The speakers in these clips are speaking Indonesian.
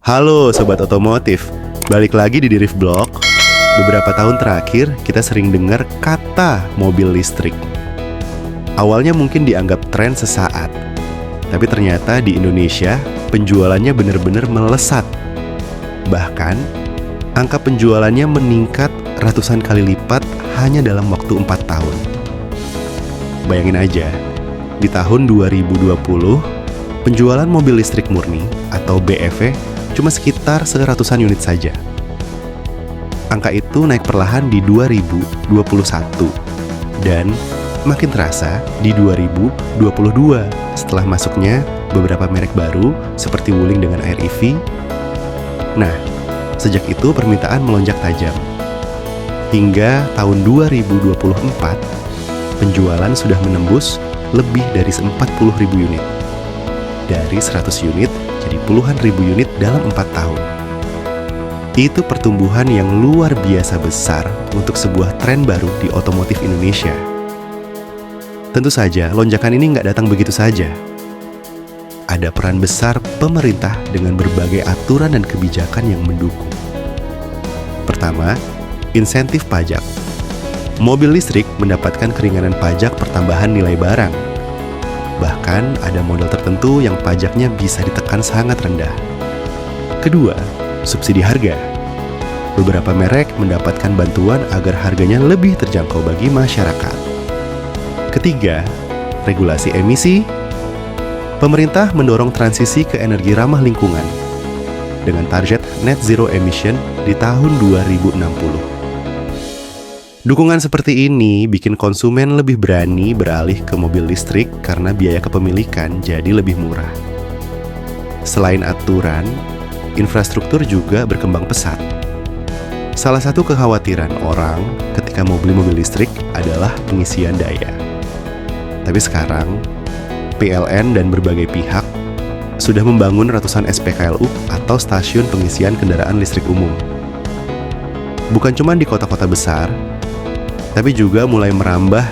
Halo Sobat Otomotif, balik lagi di Drift Blog. Beberapa tahun terakhir kita sering dengar kata mobil listrik. Awalnya mungkin dianggap tren sesaat, tapi ternyata di Indonesia penjualannya benar-benar melesat. Bahkan, angka penjualannya meningkat ratusan kali lipat hanya dalam waktu 4 tahun. Bayangin aja, di tahun 2020, penjualan mobil listrik murni atau BEV cuma sekitar 100-an unit saja. Angka itu naik perlahan di 2021 dan makin terasa di 2022 setelah masuknya beberapa merek baru seperti Wuling dengan Air EV. Nah, sejak itu permintaan melonjak tajam. Hingga tahun 2024, penjualan sudah menembus lebih dari 40.000 unit. Dari 100 unit jadi puluhan ribu unit dalam 4 tahun. Itu pertumbuhan yang luar biasa besar untuk sebuah tren baru di otomotif Indonesia. Tentu saja, lonjakan ini nggak datang begitu saja. Ada peran besar pemerintah dengan berbagai aturan dan kebijakan yang mendukung. Pertama, insentif pajak. Mobil listrik mendapatkan keringanan pajak pertambahan nilai barang. Bahkan ada model tertentu yang pajaknya bisa ditekan sangat rendah. Kedua, subsidi harga. Beberapa merek mendapatkan bantuan agar harganya lebih terjangkau bagi masyarakat. Ketiga, regulasi emisi. Pemerintah mendorong transisi ke energi ramah lingkungan dengan target net zero emission di tahun 2060. Dukungan seperti ini bikin konsumen lebih berani beralih ke mobil listrik karena biaya kepemilikan jadi lebih murah. Selain aturan, infrastruktur juga berkembang pesat. Salah satu kekhawatiran orang ketika mau beli mobil listrik adalah pengisian daya. Tapi sekarang, PLN dan berbagai pihak sudah membangun ratusan SPKLU atau stasiun pengisian kendaraan listrik umum. Bukan cuma di kota-kota besar, tapi juga mulai merambah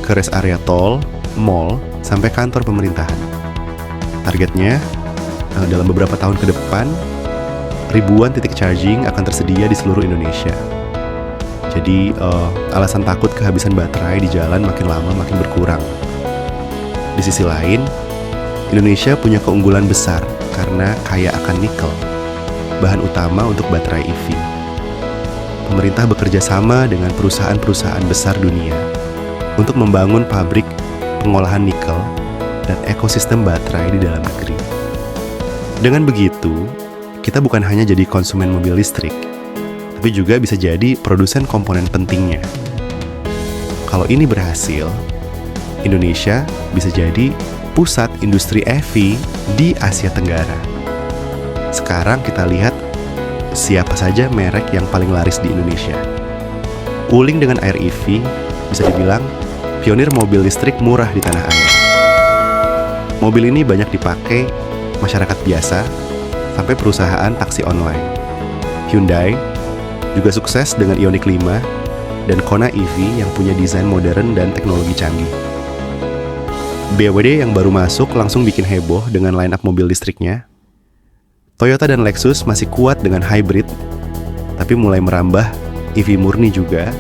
ke rest area tol, mall, sampai kantor pemerintahan. Targetnya, dalam beberapa tahun ke depan, ribuan titik charging akan tersedia di seluruh Indonesia. Jadi, alasan takut kehabisan baterai di jalan makin lama makin berkurang. Di sisi lain, Indonesia punya keunggulan besar karena kaya akan nikel, bahan utama untuk baterai EV. Pemerintah bekerja sama dengan perusahaan-perusahaan besar dunia untuk membangun pabrik pengolahan nikel dan ekosistem baterai di dalam negeri. Dengan begitu, kita bukan hanya jadi konsumen mobil listrik, tapi juga bisa jadi produsen komponen pentingnya. Kalau ini berhasil, Indonesia bisa jadi pusat industri EV di Asia Tenggara. Sekarang kita lihat siapa saja merek yang paling laris di Indonesia. Wuling dengan Air EV bisa dibilang pionir mobil listrik murah di tanah air. Mobil ini banyak dipakai masyarakat biasa sampai perusahaan taksi online. Hyundai juga sukses dengan Ioniq 5 dan Kona EV yang punya desain modern dan teknologi canggih. BYD yang baru masuk langsung bikin heboh dengan line up mobil listriknya. Toyota dan Lexus masih kuat dengan hybrid, tapi mulai merambah EV murni juga.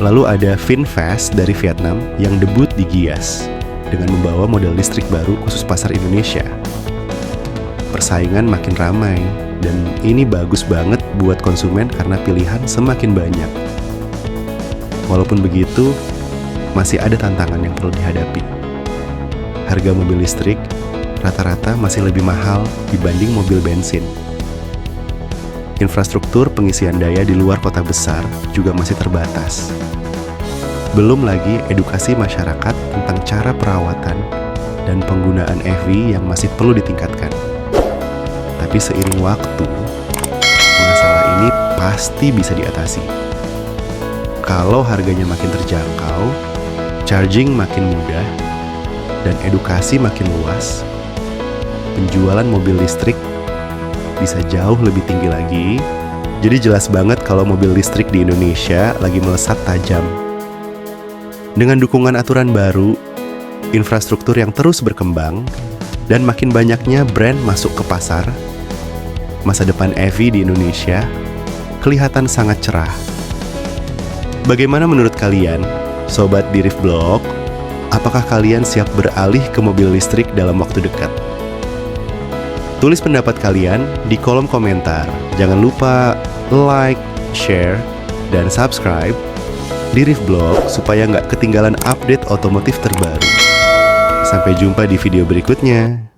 Lalu ada VinFast dari Vietnam yang debut di Gias dengan membawa model listrik baru khusus pasar Indonesia. Persaingan makin ramai, dan ini bagus banget buat konsumen karena pilihan semakin banyak. Walaupun begitu, masih ada tantangan yang perlu dihadapi. Harga mobil listrik rata-rata masih lebih mahal dibanding mobil bensin. Infrastruktur pengisian daya di luar kota besar juga masih terbatas. Belum lagi edukasi masyarakat tentang cara perawatan dan penggunaan EV yang masih perlu ditingkatkan. Tapi seiring waktu, masalah ini pasti bisa diatasi. Kalau harganya makin terjangkau, charging makin mudah, dan edukasi makin luas, penjualan mobil listrik bisa jauh lebih tinggi lagi. Jadi jelas banget kalau mobil listrik di Indonesia lagi melesat tajam. Dengan dukungan aturan baru, infrastruktur yang terus berkembang, dan makin banyaknya brand masuk ke pasar, masa depan EV di Indonesia kelihatan sangat cerah. Bagaimana menurut kalian, sobat di Riff Blog? Apakah kalian siap beralih ke mobil listrik dalam waktu dekat? Tulis pendapat kalian di kolom komentar. Jangan lupa like, share, dan subscribe di Riff Blog supaya nggak ketinggalan update otomotif terbaru. Sampai jumpa di video berikutnya.